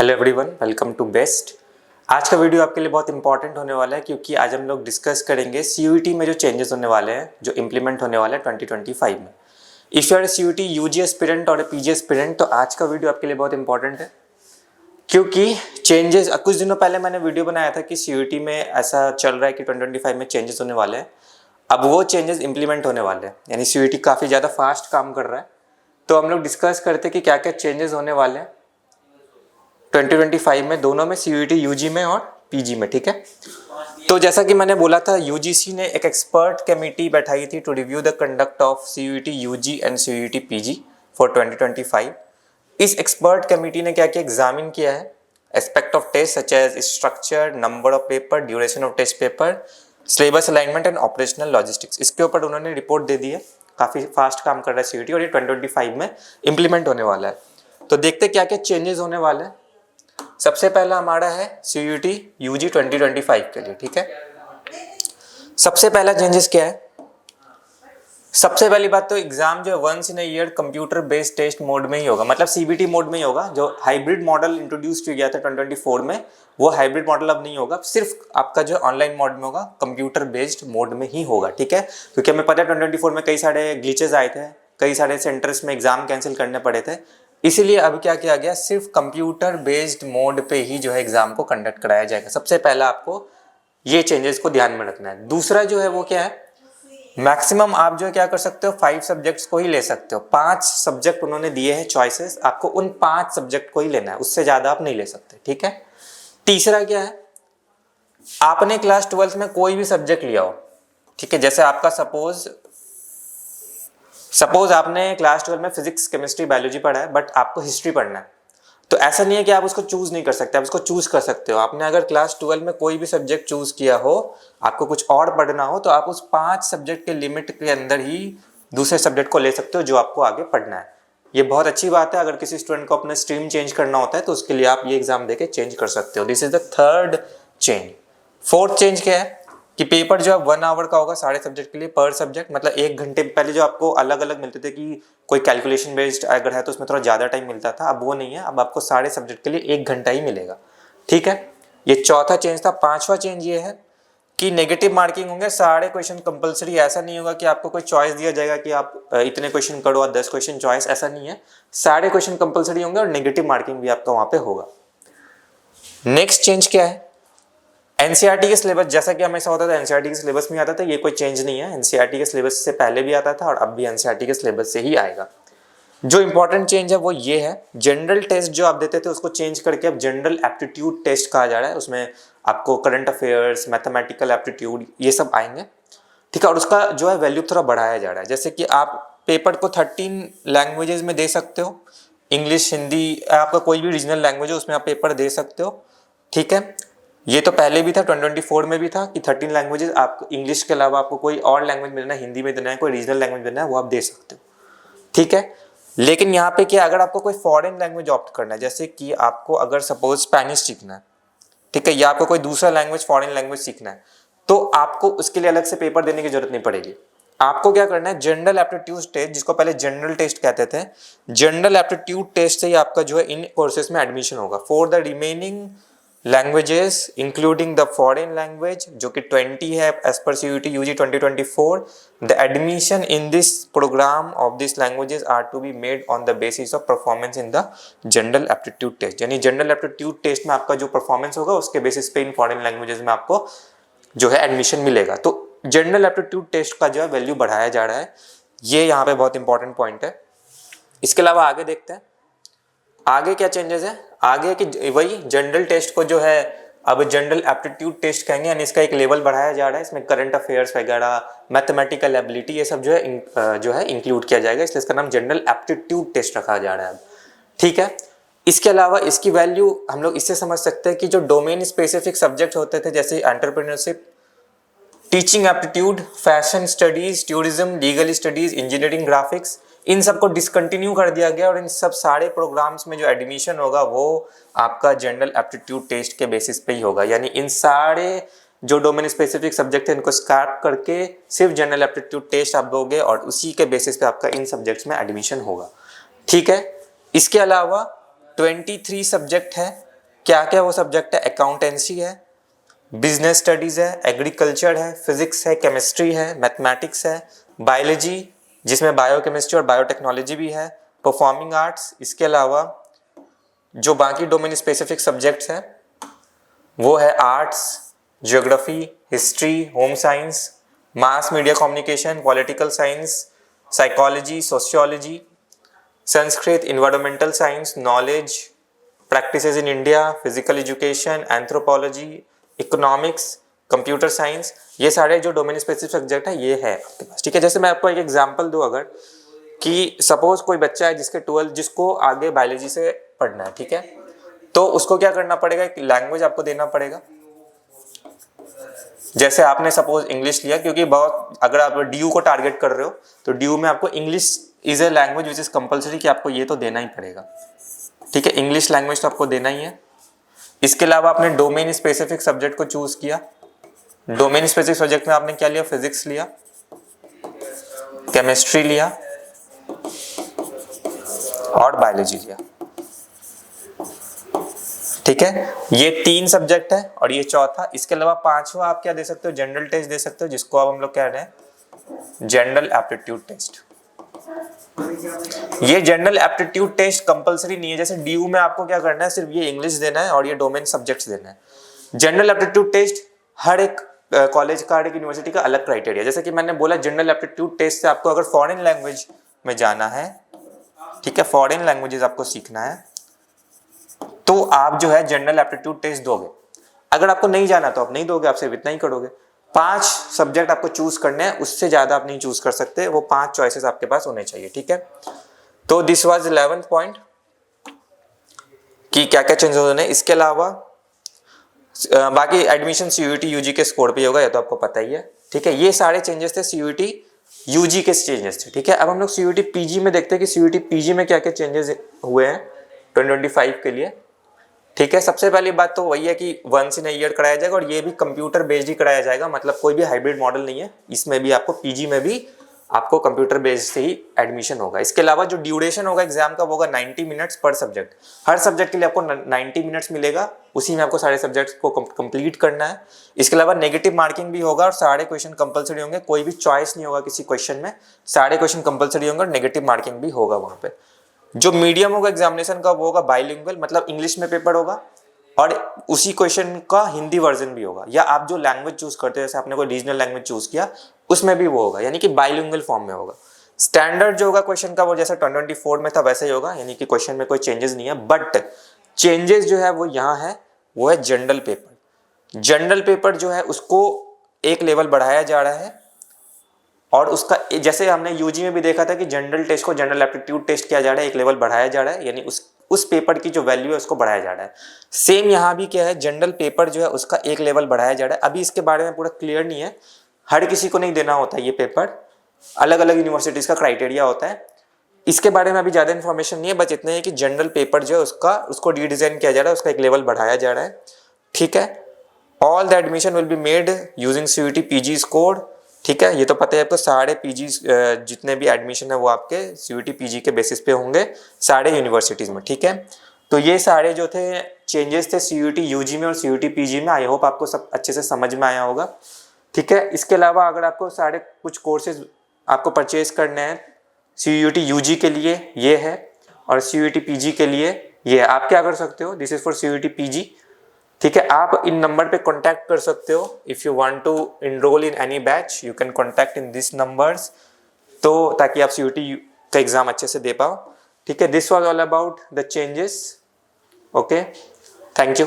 Hello everyone, welcome to best. आज का video आपके लिए बहुत इंपॉर्टेंट होने वाला है क्योंकि आज हम लोग डिस्कस करेंगे सीयूईटी में जो चेंजेस होने वाले हैं, जो इम्प्लीमेंट होने वाले हैं 2025 में। If you are CUET UG aspirant और पीजी एस्पिरेंट, तो आज का वीडियो आपके लिए बहुत इंपॉर्टेंट है क्योंकि चेंजेस कुछ दिनों पहले मैंने वीडियो बनाया था कि सीयूईटी में ऐसा चल रहा है कि 2025 में चेंजेस होने वाले हैं। अब वो चेंजेस इंप्लीमेंट होने वाले हैं, यानी सीयूईटी काफ़ी ज़्यादा फास्ट काम कर रहा है। तो हम लोग डिस्कस करते हैं कि क्या क्या चेंजेस होने वाले हैं 2025 में, दोनों में, सीयूईटी यूजी में और पीजी में। ठीक है, तो जैसा कि मैंने बोला था, यूजीसी ने एक एक्सपर्ट कमेटी बैठाई थी to review the conduct of CUET UG and CUET PG for 2025। इस एक्सपर्ट कमेटी ने क्या किया, एग्जामिन किया है aspect of test such as structure, number of paper, duration of test paper, syllabus alignment and operational logistics. इसके ऊपर उन्होंने report दे दी है। काफ़ी फास्ट काम कर रहा है सीयूईटी और ये 2025 में इम्प्लीमेंट होने वाला है। तो देखते क्या क्या चेंजेस होने वाले हैं। सबसे पहला हमारा है सीयूईटी यूजी 2025 के लिए। ठीक है, सबसे पहला चेंजेस क्या है? सबसे पहली बात तो एग्जाम जो है once in a year computer based test mode में ही होगा, मतलब सीबीटी मोड में ही होगा। जो हाइब्रिड मॉडल इंट्रोड्यूस किया गया था 2024 में, वो हाइब्रिड मॉडल अब नहीं होगा, सिर्फ आपका जो ऑनलाइन मोड में होगा, कंप्यूटर बेस्ड मोड में ही होगा। ठीक है, क्योंकि हमें पता है 2024 में कई सारे ग्लिचेस आए थे, कई सारे सेंटर्स में एग्जाम कैंसिल करने पड़े थे, इसीलिए अब क्या किया गया, सिर्फ कंप्यूटर बेस्ड मोड पे ही जो है एग्जाम को कंडक्ट कराया जाएगा। सबसे पहला आपको ये चेंजेस को ध्यान में रखना है। दूसरा जो है वो क्या है, मैक्सिमम आप जो है क्या कर सकते हो, 5 सब्जेक्ट्स को ही ले सकते हो। 5 सब्जेक्ट उन्होंने दिए हैं चॉइसेस, आपको उन 5 सब्जेक्ट को ही लेना है, उससे ज्यादा आप नहीं ले सकते। ठीक है, तीसरा क्या है, आपने क्लास 12 में कोई भी सब्जेक्ट लिया हो, ठीक है, जैसे आपका सपोज आपने क्लास 12 में फिजिक्स, केमिस्ट्री, बायोलॉजी पढ़ा है, बट आपको हिस्ट्री पढ़ना है, तो ऐसा नहीं है कि आप उसको चूज नहीं कर सकते, आप उसको चूज कर सकते हो। आपने अगर क्लास 12 में कोई भी सब्जेक्ट चूज किया हो, आपको कुछ और पढ़ना हो, तो आप उस 5 सब्जेक्ट के लिमिट के अंदर ही दूसरे सब्जेक्ट को ले सकते हो जो आपको आगे पढ़ना है। ये बहुत अच्छी बात है। अगर किसी स्टूडेंट को अपना स्ट्रीम चेंज करना होता है तो उसके लिए आप ये एग्जाम देके चेंज कर सकते हो। This is the third change. Fourth change क्या है कि पेपर जो है 1 आवर का होगा सारे सब्जेक्ट के लिए, पर सब्जेक्ट, मतलब 1 घंटे। पहले जो आपको अलग अलग मिलते थे कि कोई कैलकुलेशन बेस्ड अगर है तो उसमें थोड़ा ज़्यादा टाइम मिलता था, अब वो नहीं है, अब आपको सारे सब्जेक्ट के लिए 1 घंटा ही मिलेगा। ठीक है, ये चौथा चेंज था। पांचवा चेंज ये है कि नेगेटिव मार्किंग होंगे, सारे क्वेश्चन कंपलसरी। ऐसा नहीं होगा कि आपको कोई चॉइस दिया जाएगा कि आप इतने क्वेश्चन करो और 10 क्वेश्चन चॉइस, ऐसा नहीं है। सारे क्वेश्चन कंपलसरी होंगे और नेगेटिव मार्किंग भी आपका वहां पे होगा। नेक्स्ट चेंज क्या है, एनसीईआरटी के सिलेबस, जैसा कि हमेशा होता था एनसीईआरटी के सिलेबस में आता था, ये कोई चेंज नहीं है। एनसीईआरटी के सिलेबस से पहले भी आता था और अब भी एनसीईआरटी के सिलेबस से ही आएगा। जो इंपॉर्टेंट चेंज है वो ये है, जनरल टेस्ट जो आप देते थे उसको चेंज करके अब जनरल एप्टीट्यूड टेस्ट कहा जा रहा है। उसमें आपको करंट अफेयर्स, मैथमेटिकल एप्टीट्यूड, ये सब आएंगे। ठीक है, और उसका जो है वैल्यू थोड़ा बढ़ाया जा रहा है। जैसे कि आप पेपर को 13 लैंग्वेजेस में दे सकते हो, इंग्लिश, हिंदी, आपका कोई भी रीजनल लैंग्वेज है उसमें आप पेपर दे सकते हो। ठीक है, ये तो पहले भी था, 2024 में भी था कि 13 लैंग्वेजेस, आपको इंग्लिश के अलावा आपको कोई और लैंग्वेज मिलना है, हिंदी में देना है, कोई रीजनल लैंग्वेज देना है, वो आप दे सकते हो। ठीक है, लेकिन यहाँ पे क्या, अगर आपको कोई फॉरेन लैंग्वेज ऑप्ट करना है, जैसे कि आपको अगर सपोज स्पेनिश सीखना है, ठीक है, या आपको कोई दूसरा लैंग्वेज, फॉरेन लैंग्वेज सीखना है, तो आपको उसके लिए अलग से पेपर देने की जरूरत नहीं पड़ेगी। आपको क्या करना है, जनरल एप्टीट्यूड टेस्ट, जिसको पहले जनरल टेस्ट कहते थे, जनरल एप्टीट्यूड टेस्ट से ही आपका जो है इन कोर्सेज में एडमिशन होगा for the remaining languages including the foreign language, जो कि 20 है as per CUET UG 2024। The admission in this program of this languages are to be made on the basis of performance in the general aptitude test. यानी general aptitude test में आपका जो performance होगा उसके basis पे in foreign languages में आपको जो है एडमिशन मिलेगा। तो जनरल एप्टीट्यूड टेस्ट का जो है वैल्यू बढ़ाया जा रहा है, ये यहाँ पे बहुत इंपॉर्टेंट पॉइंट है। इसके अलावा आगे देखते हैं आगे क्या चेंजेस है। आगे कि वही जनरल टेस्ट को जो है अब जनरल एप्टीट्यूड टेस्ट कहेंगे, यानी इसका एक लेवल बढ़ाया जा रहा है। इसमें करंट अफेयर्स वगैरह, मैथमेटिकल एबिलिटी, ये सब जो है इंक्लूड किया जाएगा, इसलिए इसका नाम जनरल एप्टीट्यूड टेस्ट रखा जा रहा है। ठीक है, इसके अलावा इसकी वैल्यू हम लोग इससे समझ सकते हैं कि जो डोमेन स्पेसिफिक सब्जेक्ट होते थे, जैसे entrepreneurship, teaching aptitude, fashion studies, tourism, legal studies, engineering, graphics, इन सबको डिसकंटिन्यू कर दिया गया और इन सब सारे प्रोग्राम्स में जो एडमिशन होगा वो आपका जनरल एप्टीट्यूड टेस्ट के बेसिस पे ही होगा। यानी इन सारे जो डोमेन स्पेसिफिक सब्जेक्ट है इनको स्क्रैप करके सिर्फ जनरल एप्टीट्यूड टेस्ट आप दोगे और उसी के बेसिस पे आपका इन सब्जेक्ट्स में एडमिशन होगा। ठीक है, इसके अलावा 23 सब्जेक्ट है क्या क्या वो सब्जेक्ट है, अकाउंटेंसी है, बिजनेस स्टडीज़ है, एग्रीकल्चर है, फिजिक्स है, केमिस्ट्री है, मैथमेटिक्स है, बायोलॉजी जिसमें बायोकेमिस्ट्री और बायोटेक्नोलॉजी भी है, परफॉर्मिंग आर्ट्स, इसके अलावा जो बाकी डोमेन स्पेसिफिक सब्जेक्ट्स हैं वो है arts, geography, history, home science, mass media communication, political science, psychology, sociology, Sanskrit, environmental science, knowledge, practices in India, physical education, anthropology, economics, computer science, ये सारे जो डोमेन स्पेसिफिक सब्जेक्ट है ये है आपके पास। ठीक है, जैसे मैं आपको एक एग्जांपल दूं, अगर कि सपोज कोई बच्चा है जिसके 12 जिसको आगे बायोलॉजी से पढ़ना है, ठीक है, तो उसको क्या करना पड़ेगा, एक लैंग्वेज आपको देना पड़ेगा। जैसे आपने सपोज इंग्लिश लिया, क्योंकि बहुत अगर आप ड्यू को टारगेट कर रहे हो तो ड्यू में आपको English is a language which is compulsory कि आपको ये तो देना ही पड़ेगा। ठीक है, इंग्लिश लैंग्वेज तो आपको देना ही है। इसके अलावा आपने डोमेन स्पेसिफिक सब्जेक्ट को चूज किया। डोमेन स्पेसिफिक सब्जेक्ट में आपने क्या लिया, फिजिक्स लिया, केमिस्ट्री लिया और बायोलॉजी लिया। ठीक है, ये 3 सब्जेक्ट है और ये चौथा। इसके अलावा 5वां आप क्या दे सकते हो, जनरल टेस्ट दे सकते हो, जिसको अब हम लोग कह रहे हैं जनरल एप्टीट्यूड टेस्ट। ये जनरल एप्टीट्यूड टेस्ट कंपलसरी नहीं है, जैसे डीयू में आपको क्या करना है, सिर्फ ये इंग्लिश देना है और ये डोमेन सब्जेक्ट्स देना है। जनरल एप्टीट्यूड टेस्ट हर एक कॉलेज का, हर एक यूनिवर्सिटी का अलग क्राइटेरिया। जैसे कि मैंने बोला जनरल एप्टीट्यूड टेस्ट से आपको अगर फॉरेन लैंग्वेज में जाना है, ठीक है, फॉरेन लैंग्वेजेस आपको सीखना है, तो आप जो है जनरल एप्टीट्यूड टेस्ट दोगे। अगर आपको नहीं जाना तो आप नहीं दोगे, आप सिर्फ इतना ही करोगे। 5 सब्जेक्ट आपको चूज करने हैं, उससे ज्यादा आप नहीं चूज कर सकते, वो 5 चॉइसेस आपके पास होने चाहिए। ठीक है, तो दिस वाज 11th पॉइंट कि क्या क्या चेंजेस होने। इसके अलावा बाकी एडमिशन सीयूईटी यूजी के स्कोर पे होगा, ये तो आपको पता ही है। ठीक है, ये सारे चेंजेस थे सीयूईटी यूजी के चेंजेस थे। ठीक है, अब हम लोग सीयूईटी पीजी में देखते हैं कि सीयूईटी पीजी में क्या क्या चेंजेस हुए हैं 2025 के लिए। ठीक है, सबसे पहली बात तो वही है कि वंस इन ईयर कराया जाएगा और ये भी कंप्यूटर बेस्ड ही कराया जाएगा, मतलब कोई भी हाइब्रिड मॉडल नहीं है। इसमें भी आपको पीजी में भी आपको कंप्यूटर बेस्ड से ही एडमिशन होगा। इसके अलावा जो ड्यूरेशन होगा एग्जाम का वो होगा 90 मिनट्स पर सब्जेक्ट। हर सब्जेक्ट के लिए आपको 90 मिनट्स मिलेगा, उसी में आपको सारे सब्जेक्ट्स को कंप्लीट करना है। इसके अलावा नेगेटिव मार्किंग भी होगा और सारे क्वेश्चन कंपलसरी होंगे, कोई भी चॉइस नहीं होगा किसी क्वेश्चन में, सारे क्वेश्चन कंपलसरी होंगे और नेगेटिव मार्किंग भी होगा वहां पे। जो मीडियम होगा एग्जामिनेशन का वो होगा बाइलिंगुअल, मतलब इंग्लिश में पेपर होगा और उसी क्वेश्चन का हिंदी वर्जन भी होगा, या आप जो लैंग्वेज चूज करते हो, जैसे आपने कोई रीजनल लैंग्वेज चूज किया उसमें भी वो होगा, यानी कि बाइलिंगुअल फॉर्म में होगा। स्टैंडर्ड जो होगा क्वेश्चन का वो जैसे 2024 में था वैसे ही होगा, यानी कि क्वेश्चन में कोई चेंजेस नहीं है। बट चेंजेस जो है वो यहाँ है, वो है जनरल पेपर। जनरल पेपर जो है उसको एक लेवल बढ़ाया जा रहा है और उसका जैसे हमने यूजी में भी देखा था कि जनरल टेस्ट को जनरल एप्टीट्यूड टेस्ट किया जा रहा है, एक लेवल बढ़ाया जा रहा है, यानी उस पेपर की जो वैल्यू है उसको बढ़ाया जा रहा है। सेम यहाँ भी क्या है, जनरल पेपर जो है उसका एक लेवल बढ़ाया जा रहा है। अभी इसके बारे में पूरा क्लियर नहीं है, हर किसी को नहीं देना होता ये पेपर, अलग अलग यूनिवर्सिटीज का क्राइटेरिया होता है। इसके बारे में अभी ज्यादा इन्फॉर्मेशन नहीं है, बस इतना है कि जनरल पेपर जो है उसको रीडिजाइन किया जा रहा है, उसका एक लेवल बढ़ाया जा रहा है। ठीक है, all the admission will be made using CUET PG score. ठीक है, ये तो पता है आपको, सारे पीजी जितने भी एडमिशन है वो आपके सीयूईटी पीजी के बेसिस पे होंगे सारे यूनिवर्सिटीज में। ठीक है, तो ये सारे जो थे चेंजेस थे सीयूईटी यूजी में और सीयूईटी पीजी में। आई होप आपको सब अच्छे से समझ में आया होगा। ठीक है, इसके अलावा अगर आपको सारे कुछ कोर्सेज आपको परचेज करने हैं सीयूईटी यूजी के लिए ये है और सीयूईटी पीजी के लिए ये है, आप क्या कर सकते हो, this is for CUET PG. ठीक है, आप इन नंबर पे कांटेक्ट कर सकते हो। If you want to enrol in any batch you can contact in this numbers, तो ताकि आप सीयूईटी का एग्जाम अच्छे से दे पाओ। ठीक है, this was all about the changes. Okay, thank you.